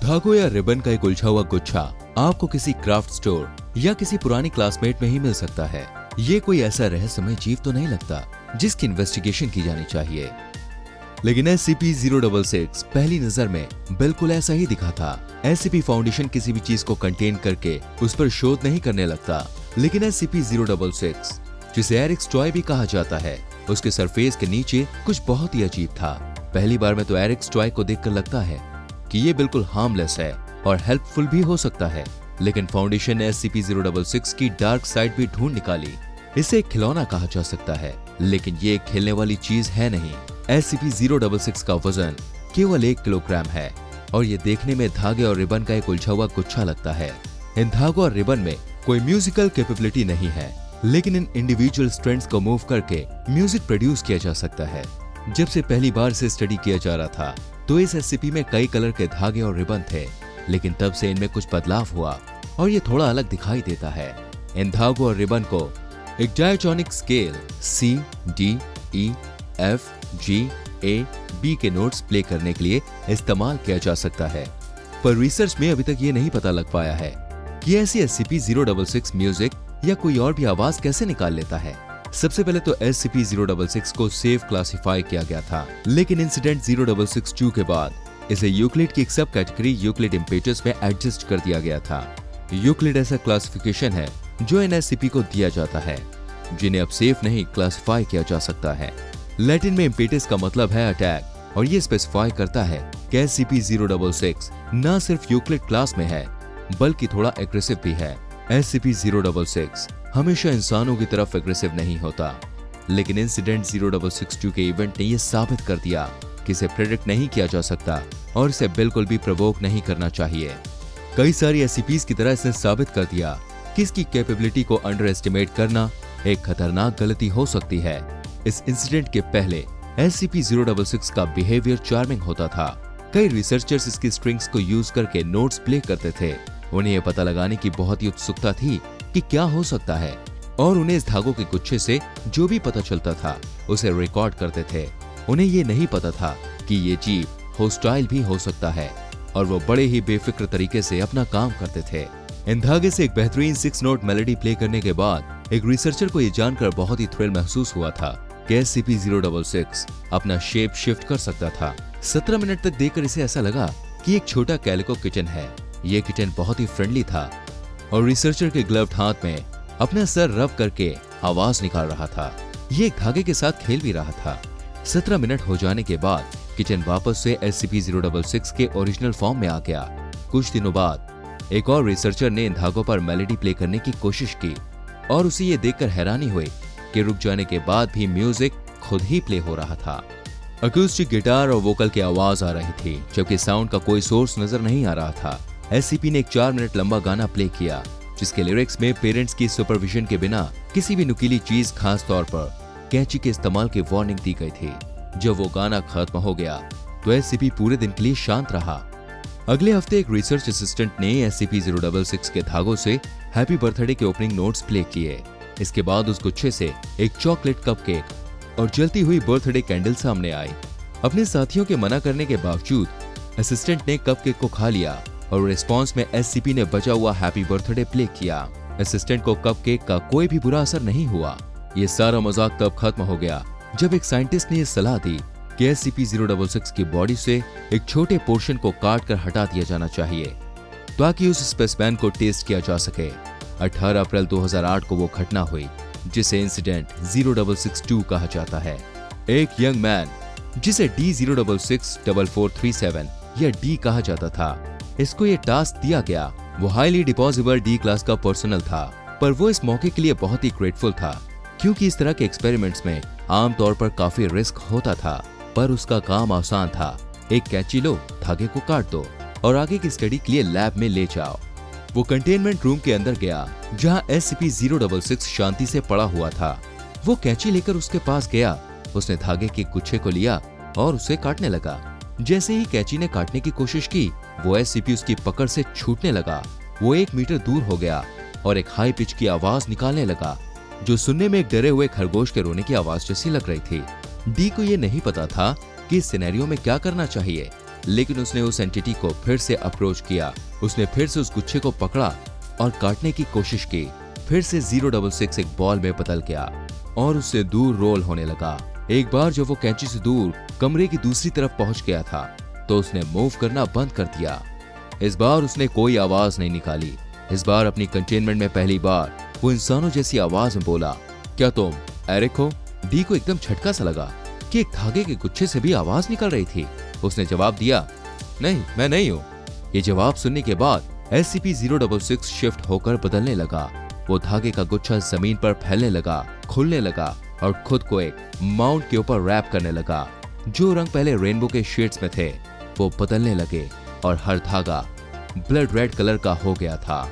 धागों या रिबन का एक उलझा हुआ गुच्छा आपको किसी क्राफ्ट स्टोर या किसी पुरानी क्लासमेट में ही मिल सकता है। ये कोई ऐसा रहस्यमय जीव तो नहीं लगता जिसकी इन्वेस्टिगेशन की जानी चाहिए, लेकिन SCP-066 पहली नजर में बिल्कुल ऐसा ही दिखा था। SCP फाउंडेशन किसी भी चीज को कंटेन करके उस पर शोध नहीं करने लगता, लेकिन SCP-066 जिसे एरिक्स टॉय भी कहा जाता है, उसके सरफेस के नीचे कुछ बहुत ही अजीब था। पहली बार में तो एरिक्स टॉय को देखकर लगता है कि ये बिल्कुल हार्मलेस है और हेल्पफुल भी हो सकता है, लेकिन फाउंडेशन ने SCP-066 की डार्क साइड भी ढूंढ निकाली। इसे एक खिलौना कहा जा सकता है, लेकिन ये एक खेलने वाली चीज है नहीं। SCP-066 का वजन केवल 1 किलोग्राम है और ये देखने में धागे और रिबन का एक उलझा हुआ गुच्छा लगता है। इन धागों और रिबन में कोई म्यूजिकल कैपेबिलिटी नहीं है, लेकिन इन इंडिविजुअल स्ट्रैंड्स को मूव करके म्यूजिक प्रोड्यूस किया जा सकता है। जब से पहली बार से स्टडी किया जा रहा था तो इस SCP में कई कलर के धागे और रिबन थे, लेकिन तब से इनमें कुछ बदलाव हुआ और ये थोड़ा अलग दिखाई देता है। इन धागों और रिबन को एक diatonic scale C, D, E, F, G, A, B के नोट्स प्ले करने के लिए इस्तेमाल किया जा सकता है, पर रिसर्च में अभी तक ये नहीं पता लग पाया है कि ऐसी SCP-066 म्यूजिक या कोई और भी आवाज कैसे निकाल लेता है। सबसे पहले तो SCP-066 को सेफ क्लासिफाई किया गया था, लेकिन इंसिडेंट 0662 के बाद इसे यूक्लिड की एक सब कैटेगरी यूक्लिड इम्पेटस में एडजस्ट कर दिया गया था। यूक्लिड ऐसा क्लासिफिकेशन है जो इन SCP को दिया जाता है जिन्हें अब सेफ नहीं क्लासिफाई किया जा सकता है। लैटिन में इम्पेटस का मतलब है अटैक और ये स्पेसिफाई करता है कि SCP-066 न सिर्फ यूक्लिड क्लास में है बल्कि थोड़ा एग्रेसिव भी है। SCP-066 हमेशा इंसानों की तरफ एग्रेसिव नहीं होता, लेकिन इंसिडेंट 0662 के इवेंट ने यह साबित कर दिया कि इसे प्रेडिक्ट नहीं किया जा सकता और इसे बिल्कुल भी प्रोवोक नहीं करना चाहिए। कई सारी SCPs की तरह इसने साबित कर दिया कि इसकी कैपेबिलिटी को अंडर एस्टिमेट करना एक खतरनाक गलती हो सकती है। इस इंसिडेंट के पहले SCP-066 का बिहेवियर चार्मिंग होता था। कई रिसर्चर्स इसकी स्ट्रिंग्स को यूज करके नोट्स प्ले करते थे। उन्हें यह पता लगाने की बहुत ही उत्सुकता थी कि क्या हो सकता है और उन्हें इस धागों के गुच्छे से जो भी पता चलता था उसे रिकॉर्ड करते थे। उन्हें ये नहीं पता था कि ये जीव होस्टाइल भी हो सकता है और वो बड़े ही बेफिक्र तरीके से अपना काम करते थे। इन धागे से एक बेहतरीन 6 नोट मेलोडी प्ले करने के बाद एक रिसर्चर को ये जानकर बहुत ही थ्रिल महसूस हुआ था कि SCP-066 अपना शेप शिफ्ट कर सकता था। 17 मिनट तक देखकर इसे ऐसा लगा कि एक छोटा कैलिको किटन है। ये किटन बहुत ही फ्रेंडली था और रिसर्चर के ग्लव्ड हाथ में अपना सर रब करके आवाज निकाल रहा था। ये एक धागे के साथ खेल भी रहा था। 17 मिनट हो जाने के बाद किचन वापस से SCP-066 के ओरिजिनल फॉर्म में आ गया। कुछ दिनों बाद एक और रिसर्चर ने इन धागों पर मेलोडी प्ले करने की कोशिश की और उसे ये देखकर हैरानी हुई कि रुक जाने के बाद भी म्यूजिक खुद ही प्ले हो रहा था। अकूस्टिक गिटार और वोकल की आवाज आ रही थी, जबकि साउंड का कोई सोर्स नजर नहीं आ रहा था। SCP ने एक 4 मिनट लंबा गाना प्ले किया जिसके लिरिक्स में पेरेंट्स की सुपरविजन के बिना किसी भी नुकीली चीज, खास तौर पर कैंची के इस्तेमाल की वार्निंग दी गई थी। जब वो गाना खत्म हो गया तो SCP पूरे दिन के लिए शांत रहा। अगले हफ्ते एक रिसर्च असिस्टेंट ने SCP-066 के धागों से हैप्पी बर्थडे के ओपनिंग नोट्स प्ले किए। इसके बाद उस गुच्छे से एक चॉकलेट कपकेक और जलती हुई बर्थडे कैंडल सामने आई। अपने साथियों के मना करने के बावजूद असिस्टेंट ने कपकेक को खा लिया और रिस्पॉन्स में SCP ने बचा हुआ हैप्पी बर्थडे प्ले किया। असिस्टेंट को कपकेक का कोई भी बुरा असर नहीं हुआ। ये सारा मजाक तब खत्म हो गया जब एक साइंटिस्ट ने यह सलाह दी कि SCP-066 की बॉडी से एक छोटे पोर्शन को काट कर हटा दिया जाना चाहिए ताकि उस स्पेसिमेन को टेस्ट किया जा सके। 18 अप्रैल 2008 को वो घटना हुई जिसे इंसिडेंट 0662 कहा जाता है। एक यंग मैन जिसे D0664437 या D कहा जाता था, इसको ये टास्क दिया गया। वो हाईली डिपोजिबल D क्लास का पर्सनल था, पर वो इस मौके के लिए बहुत ही ग्रेटफुल था क्योंकि इस तरह के एक्सपेरिमेंट्स में आमतौर पर काफी रिस्क होता था, पर उसका काम आसान था। एक कैंची लो, धागे को काट दो और आगे की स्टडी के लिए लैब में ले जाओ। वो कंटेनमेंट रूम के अंदर गया जहां SCP-066 शांति से पड़ा हुआ था। वो कैंची लेकर उसके पास गया। उसने धागे के गुच्छे को लिया और उसे काटने लगा। जैसे ही कैंची ने काटने की कोशिश की, वो SCP उसकी पकड़ से छूटने लगा। वो 1 मीटर दूर हो गया और एक हाई पिच की आवाज निकालने लगा जो सुनने में एक डरे हुए खरगोश के रोने की आवाज जैसी लग रही थी। D को ये नहीं पता था कि इस सिनेरियो में क्या करना चाहिए। लेकिन उसने उस एंटिटी को फिर से अप्रोच किया। उसने फिर से उस गुच्छे को पकड़ा और काटने की कोशिश की। फिर से 066 एक बॉल में बदल गया और उससे दूर रोल होने लगा। एक बार जब वो कैंची से दूर कमरे की दूसरी तरफ पहुंच गया था तो उसने मूव करना बंद कर दिया। इस बार उसने कोई आवाज नहीं निकाली। इस बार अपनी कंटेनमेंट में पहली बार वो इंसानों जैसी आवाज में बोला, क्या तुम एरिक हो? डी को एकदम झटका सा लगा कि एक धागे के गुच्छे से भी आवाज निकल रही थी। उसने जवाब दिया, नहीं, मैं नहीं हूँ। ये जवाब सुनने के बाद SCP-066 शिफ्ट होकर बदलने लगा। वो धागे का गुच्छा जमीन पर फैलने लगा, खुलने लगा और खुद को एक माउंट के ऊपर रैप करने लगा। जो रंग पहले रेनबो के शेड्स में थे वो बदलने लगे और हर धागा ब्लड रेड कलर का हो गया था।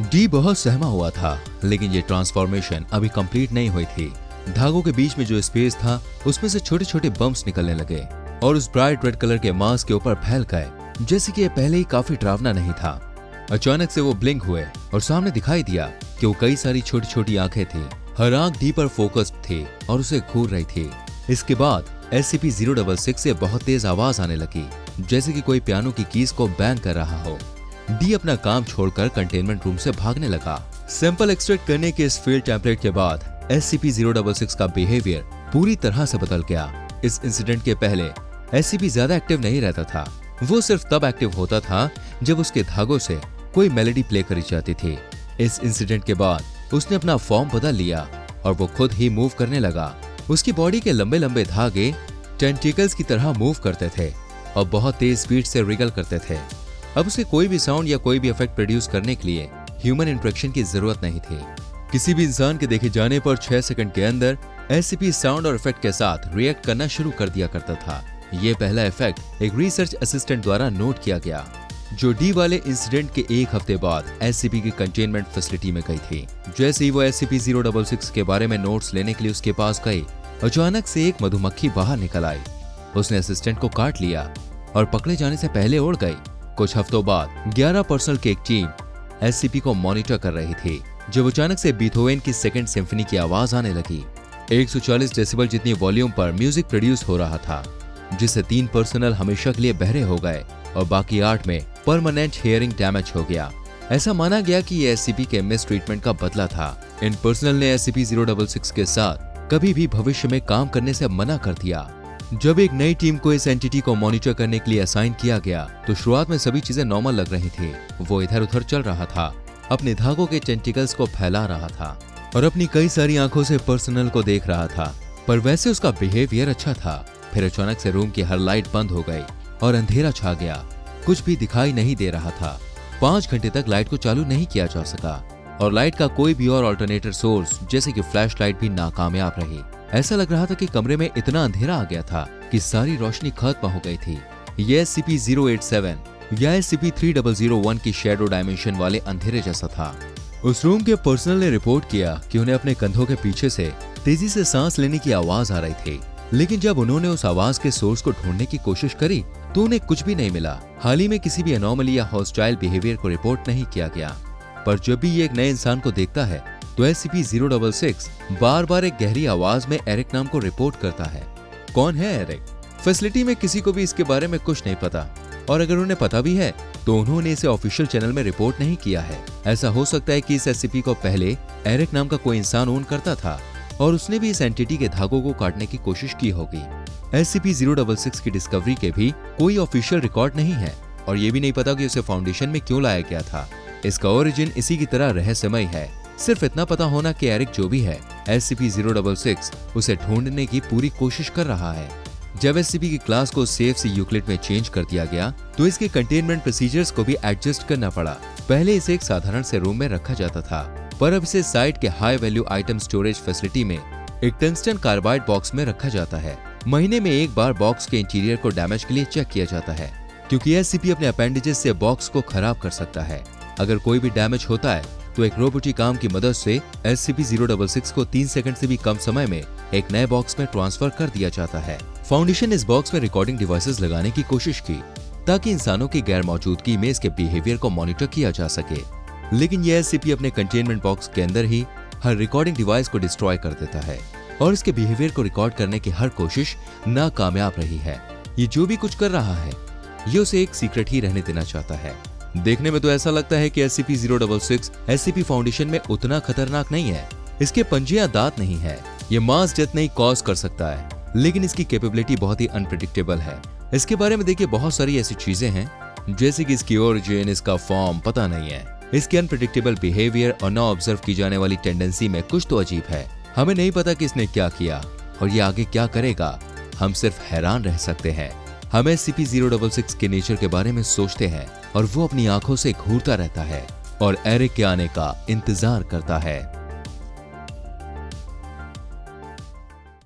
डी बहुत सहमा हुआ था, लेकिन ये ट्रांसफॉर्मेशन अभी कंप्लीट नहीं हुई थी। धागों के बीच में जो स्पेस था उसमें से छोटे छोटे बम्प्स निकलने लगे और उस ब्राइट रेड कलर के मास्क के ऊपर फैल गए, जैसे कि ये पहले ही काफी डरावना नहीं था। अचानक से वो ब्लिंक हुए और सामने दिखाई दिया कि वो कई सारी छोटी छोटी आंखें थी। हर आंख डी पर फोकस्ड थी और उसे घूर रही थी। इसके बाद SCP-066 से बहुत तेज आवाज आने लगी, जैसे कि कोई पियानो की कीज को बैंग कर रहा हो। डी अपना काम छोड़कर कंटेनमेंट रूम से भागने लगा। सैंपल एक्सट्रैक्ट करने के इस फील्ड टेम्पलेट के बाद SCP-066 का बिहेवियर पूरी तरह से बदल गया। इस इंसिडेंट के पहले SCP ज्यादा एक्टिव नहीं रहता था। वो सिर्फ तब एक्टिव होता था जब उसके धागों से कोई मेलोडी प्ले करी जाती थी। इस इंसिडेंट के बाद उसने अपना फॉर्म बदल लिया और वो खुद ही मूव करने लगा। उसकी बॉडी के लंबे लंबे धागे टेंटिकल्स की तरह मूव करते थे और बहुत तेज स्पीड से रिगल करते थे। अब उसे कोई भी साउंड या कोई भी इफेक्ट प्रोड्यूस करने के लिए ह्यूमन इंटरेक्शन की जरूरत नहीं थी। किसी भी इंसान के देखे जाने पर 6 सेकंड के अंदर SCP साउंड और इफेक्ट के साथ रिएक्ट करना शुरू कर दिया करता था। ये पहला इफेक्ट एक रिसर्च असिस्टेंट द्वारा नोट किया गया, जो डी वाले इंसिडेंट के एक हफ्ते बाद SCP की कंटेनमेंट फैसिलिटी में गई थी। जैसे ही वो SCP-066 के बारे में नोट्स लेने के लिए उसके पास गई, अचानक से एक मधुमक्खी बाहर निकल आई। उसने असिस्टेंट को काट लिया और पकड़े जाने से पहले उड़ गई। कुछ हफ्तों बाद 11 पर्सनल की एक टीम SCP को मॉनिटर कर रही थी, जब अचानक से बीथोवेन की सेकंड सिम्फनी की आवाज आने लगी। 140 डेसिबल जितनी वॉल्यूम पर म्यूजिक प्रोड्यूस हो रहा था, जिससे 3 पर्सनल हमेशा के लिए बहरे हो गए और बाकी 8 में परमानेंट हियरिंग डैमेज हो गया। ऐसा माना गया कि ये SCP के मिस ट्रीटमेंट का बदला था। इन पर्सनल ने SCP-066 के साथ कभी भी भविष्य में काम करने से मना कर दिया। जब एक नई टीम को इस एंटिटी को मॉनिटर करने के लिए असाइन किया गया तो शुरुआत में सभी चीजें नॉर्मल लग रही थी। वो इधर उधर चल रहा था, अपने धागों के टेंटिकल्स को फैला रहा था और अपनी कई सारी आंखों से पर्सनल को देख रहा था, पर वैसे उसका बिहेवियर अच्छा था। फिर अचानक से रूम की हर लाइट बंद हो गई और अंधेरा छा गया। कुछ भी दिखाई नहीं दे रहा था। 5 घंटे तक लाइट को चालू नहीं किया जा सका और लाइट का कोई भी और अल्टरनेटर सोर्स जैसे कि फ्लैश लाइट भी नाकामयाब रही। ऐसा लग रहा था कि कमरे में इतना अंधेरा आ गया था कि सारी रोशनी खत्म हो गई थी। यह SCP-087 या SCP-3001 की शैडो डायमेंशन वाले अंधेरे जैसा था। उस रूम के पर्सनल ने रिपोर्ट किया कि उन्हें अपने कंधों के पीछे से तेजी से सांस लेने की आवाज आ रही थी, लेकिन जब उन्होंने उस आवाज के सोर्स को ढूंढने की कोशिश करी तो उन्हें कुछ भी नहीं मिला। हाल ही में किसी भी एनोमली या हॉस्टाइल बिहेवियर को रिपोर्ट नहीं किया गया, पर जब भी ये एक नए इंसान को देखता है तो SCP-066 बार बार एक गहरी आवाज में एरिक नाम को रिपोर्ट करता है। कौन है एरिक? फैसिलिटी में किसी को भी इसके बारे में कुछ नहीं पता, और अगर उन्हें पता भी है तो उन्होंने इसे ऑफिशियल चैनल में रिपोर्ट नहीं किया है। ऐसा हो सकता है कि इस SCP को पहले एरिक नाम का कोई इंसान ओन करता था और उसने भी इस एंटिटी के धागों को काटने की कोशिश की होगी। SCP-066 की डिस्कवरी के भी कोई ऑफिशियल रिकॉर्ड नहीं है और ये भी नहीं पता कि उसे फाउंडेशन में क्यों लाया गया था। इसका ओरिजिन इसी की तरह रहस्यमय है। सिर्फ इतना पता होना कि एरिक जो भी है, SCP-066 उसे ढूंढने की पूरी कोशिश कर रहा है। जब SCP की क्लास को सेफ से यूक्लिड में चेंज कर दिया गया तो इसके कंटेनमेंट प्रोसीजर्स को भी एडजस्ट करना पड़ा। पहले इसे एक साधारण से रूम में रखा जाता था, पर अब इसे साइट के high value item storage facility में एक टंगस्टन कार्बाइड बॉक्स में रखा जाता है। महीने में एक बार बॉक्स के इंटीरियर को डैमेज के लिए चेक किया जाता है, क्योंकि SCP अपने अपेंडेजेस से बॉक्स को खराब कर सकता है। अगर कोई भी डैमेज होता है तो एक रोबोटिक आर्म की मदद से SCP-066 को 3 सेकंड से भी कम समय में एक नए बॉक्स में ट्रांसफर कर दिया जाता है। फाउंडेशन इस बॉक्स में रिकॉर्डिंग डिवाइसेस लगाने की कोशिश की ताकि इंसानों की गैर मौजूदगी में इसके बिहेवियर को मॉनिटर किया जा सके, लेकिन यह SCP अपने कंटेनमेंट बॉक्स के अंदर ही हर रिकॉर्डिंग डिवाइस को डिस्ट्रॉय कर देता है और इसके बिहेवियर को रिकॉर्ड करने की हर कोशिश नाकामयाब रही है। ये जो भी कुछ कर रहा है ये उसे एक सीक्रेट ही रहने देना चाहता है। देखने में तो ऐसा लगता है कि SCP-066 SCP फाउंडेशन में उतना खतरनाक नहीं है। इसके पंजे या दांत नहीं है, ये मास डेथ नहीं कॉज कर सकता है, लेकिन इसकी कैपेबिलिटी बहुत ही अनप्रेडिक्टेबल है। इसके बारे में देखिए बहुत सारी ऐसी चीजें हैं जैसे कि इसकी ओरिजिन, इसका फॉर्म पता नहीं है, इसकी अनप्रेडिक्टेबल बिहेवियर और ना ऑब्जर्व की जाने वाली टेंडेंसी में कुछ तो अजीब है। हमें नहीं पता कि इसने क्या किया और ये आगे क्या करेगा, हम सिर्फ हैरान रह सकते हैं। हम SCP-066 के नेचर के बारे में सोचते हैं और वो अपनी आंखों से घूरता रहता है और एरिक के आने का इंतजार करता है।